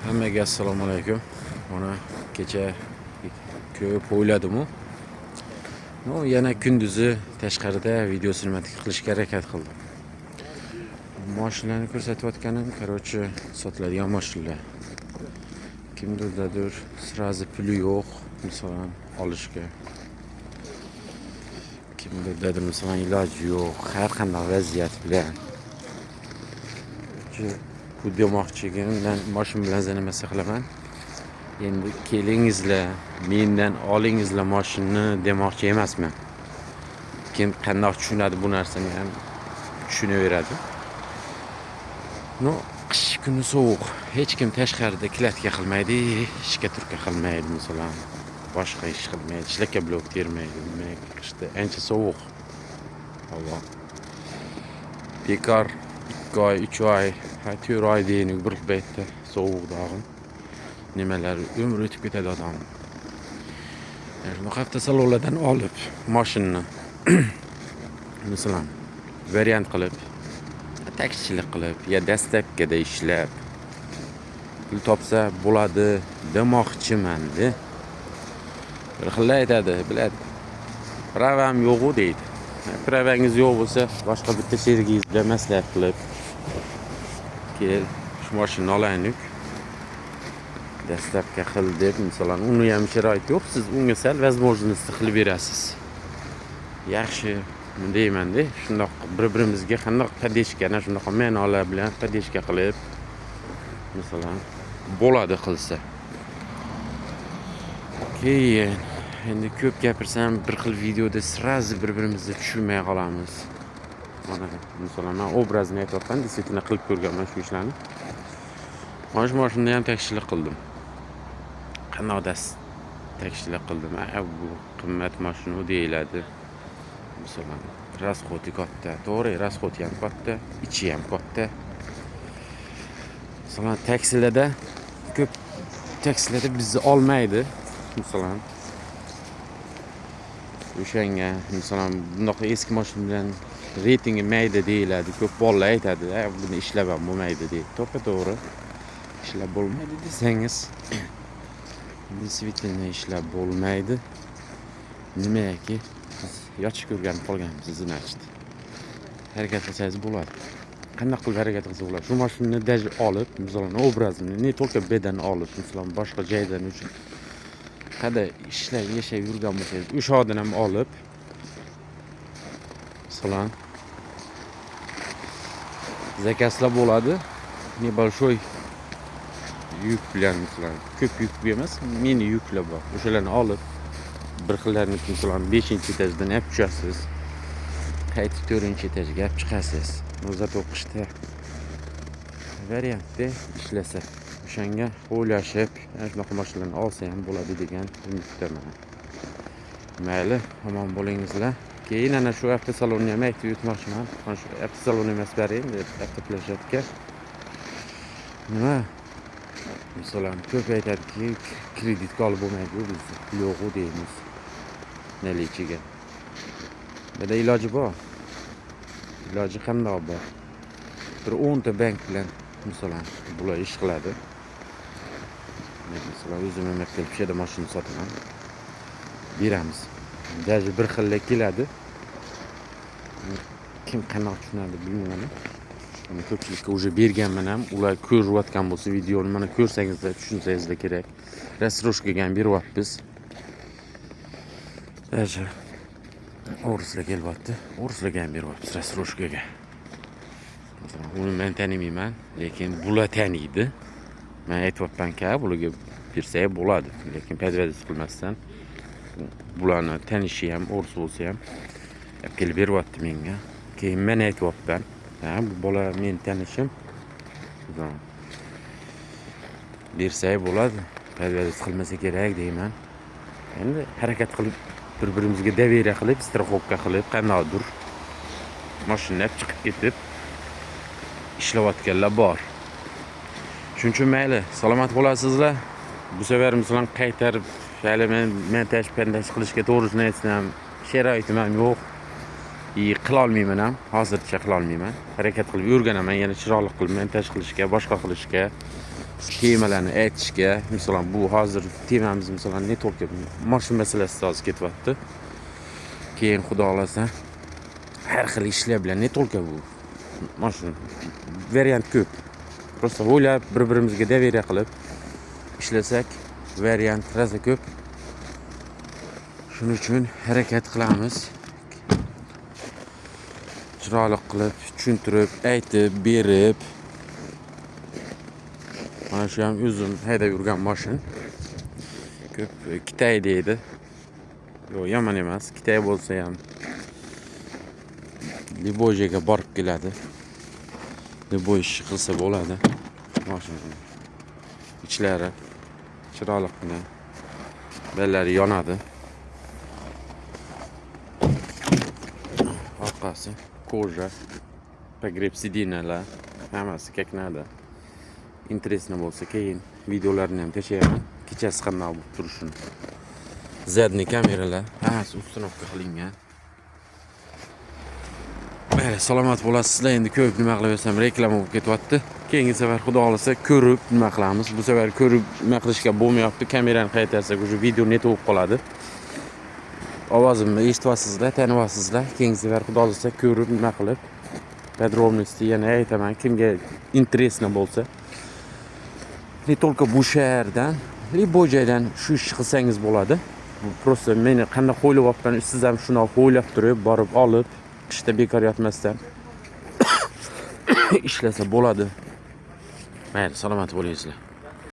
Hammaga assalomu alaykum. Mana kecha ko'p o'yladimu. Yana kunduzi tashqarida video sinematik qilishga harakat qildim. Mashinani ko'rsatayotganim, короче, sotiladigan mashinalar. Kimdirdadir srazi puli yo'q, masalan, olishga. Kimdirdadir masalan iloji yo'q, har qanday vaziyat bilan. Bu demoqchiga men mashina bilan zanamasa qilaman. Endi kelingizlar, mendan olingizlar mashinani demoqchi emasman. Kim qanday tushunadi bu narsani ham tushunaveradi. Qish kuni sovuq, hech kim tashqarida klatka qilmaydi, ishga turka qilmaydi masalan. Boshqa ish qilmaydi, ishlaka blok termaydi. Qishda ancha sovuq. Havo. Bekor 2 oy, 3 oy, 4 oy deyini bir paytda sovuq dag'in. Nimalar umr o'tib ketadi odam. Hafta salonlardan olib mashinani masalan variant qilib, taksichilik qilib, ya dastlabkida ishlab pul topsa bo'ladi demoqchiman-da. Bir xil aytadi, biladi. Pravam yo'q deydi. Pravangiz yo'q bo'lsa, boshqa bitta sherigingiz bilan maslahat qilib, kel, shu mashinani olaylik. Dastlabki qil deb, masalan, uni ham sharoit yo'q, siz unga sal возможность qilib berasiz. Yaxshi deyman-da, shundoq bir-birimizga qanday podeshkani, shundoq ma'nolar bilan podeshka qilib, masalan, bo'ladi qilsa. Keyin endi ko'p gapirsam, bir xil videoda srazi bir-birimizni tushunmay qolamiz. Mana, masalan, men obrazni aytayotgan, действительно qilib ko'rganman shu ishlarni. Mana shu mashinada ham taksichilik qildim. Qanday taksichilik qildim? Bu qimmat mashina deyiladi. Masalan, rasxoti katta, to'g'ri, rasxoti ham katta, ichi ham katta. Masalan, ko'p taksilarda bizni olmaydi. Masalan, o'shanga, masalan, bunday eski mashina bilan reytingi mayda deyiladi. Ko'p bolalar aytadi, buni ishlab ham bo'lmaydi deydi. To'g'ri. Ishlab bo'lmaydi desangiz, действительно ishlab bo'lmaydi. Nimaki? Biz yo'q ko'rganib qolganmiz, значит. Harakat qilsangiz bo'ladi. Qanday qilib harakat qilsa bo'ladi? Shu mashinani даже olib, masalan, obrazini, ne только bedan olib, masalan, boshqa joydan uchun qada ishlab, yashab yurgan bo'lsangiz, o'sha odam ham olib, masalan, zakazlab bo'ladi. Nебольшой yuk bilan, masalan, ko'p yuk emas, mini yuklar bor. O'shalarni olib, bir xillarni, masalan, 5-etajdan olib tushasiz. Qaytib 4-etajga olib chiqasiz. Zato qishda variantda ishlasa, o'shanga o'ylashib, shunaqa mashinalarni olsa ham bo'ladi degan umiddaman. Mayli, omon bo'lingizlar. Keyin ana shu avtosalonni ham aytib o'tmoqchiman. Mana shu avtosalon emas, baring, avtoplashatka. Nima? Masalan, ko'p aytadiki, kreditga olib bo'lmaydi, biz yo'q deymiz. Nalichiga. Bada iloji bor. Iloji qanday bor? Bir 10 ta bank bilan masalan, bular ish qiladi. Men masalan o'zim ham kelib sheda mashina sotaman. Beramiz. Даже bir xilla keladi. Kim qanaqa tushunadi bilmayman. Buni ko'pchilikka уже berganman ham, ular ko'rayotgan bo'lsa videoni mana ko'rsangizlar, tushunsangizlar kerak. Rasroshkaga ham beryapmiz. Даже o'rislar kelyapti. O'rislarga ham beryapmiz rasroshkaga. Uni men tanimayman, lekin bular taniydi. Men aytayotgan-ki, bularga bersak bo'ladi, lekin podvязать qilmasdan bularni tanishi ham, o'ris bo'lsa ham kelib beryapti menga. Keyin men aytayapman, bu bola men tanishim. Bersak bo'ladi, podvязать qilmasa kerak deyman. Endi harakat qilib bir-birimizga daveriya qilib, страховка qilib, qanaqadir mashinani chiqib ketib ishlayotganlar bor. Shuning uchun mayli, salomat bo'lasizlar. Bu safar masalan qaytarib, hali men tashpandash qilishga to'g'risini aytsam, sharoitim ham yo'q. Qila olmayman ham, hozircha qila olmayman. Harakat qilib o'rganaman, yana chiroyli qilib montaj qilishga, boshqa qilishga. temalarni aytishga, masalan bu hozir temamiz masalan ne tolka mashina masalasida hozir ketyapti. Keyin xudo xolasa har xil ishlar bilan ne tolka bu mashina variant ko'p. Просто o'ylab bir-birimizga daveriya qilib ishlasak variant rosa ko'p. Shuning uchun harakat qilamiz. Chiroyli qilib, tushuntirib, aytib, berib. Mana shu ham o'zim haydab yurgan mashin. Ko'p Kitay deydi. Yo'q, yomon emas. Kitay bo'lsa ham Liboy joyga borib keladi. Liboy ish qilsa bo'ladi. Mashina ichlari chiroyliqqina. Bellari yonadi. Orqasi koja, pogreb sidinalar, hammasi kaknadi. Interesno bo'lsa keyin videolarini ham tashlayman. Kechasi qanday bo'lib turishini. Zadniy kameralar, hammasi uстановка qilingan. Mayli, salomat bo'lasizlar. Endi ko'p nima qilaversam reklama bo'lib ketyapti. Keyingi safar xudo xolasa ko'rib nima qilamiz. Bu safar ko'rib nima qilishga bo'lmayapti. Kamerani qaytarsak, o'sha video net bo'lib qoladi. Ovozimni eshityapsizlar, taniryapsizlar. Keyingi safar xudo xolasa ko'rib nima qilib podrobnosti yana aytaman. Kimga interesno bo'lsa, ne только bu shahardan, Liboy joydan shu ishni qilsangiz bo'ladi. Просто meni qanday qo'ylayapman, siz ham shuni qo'ylab turib, borib olib, qishda bekor yotmasdan ishlasa bo'ladi. Mayli, salomat bo'lingizlar.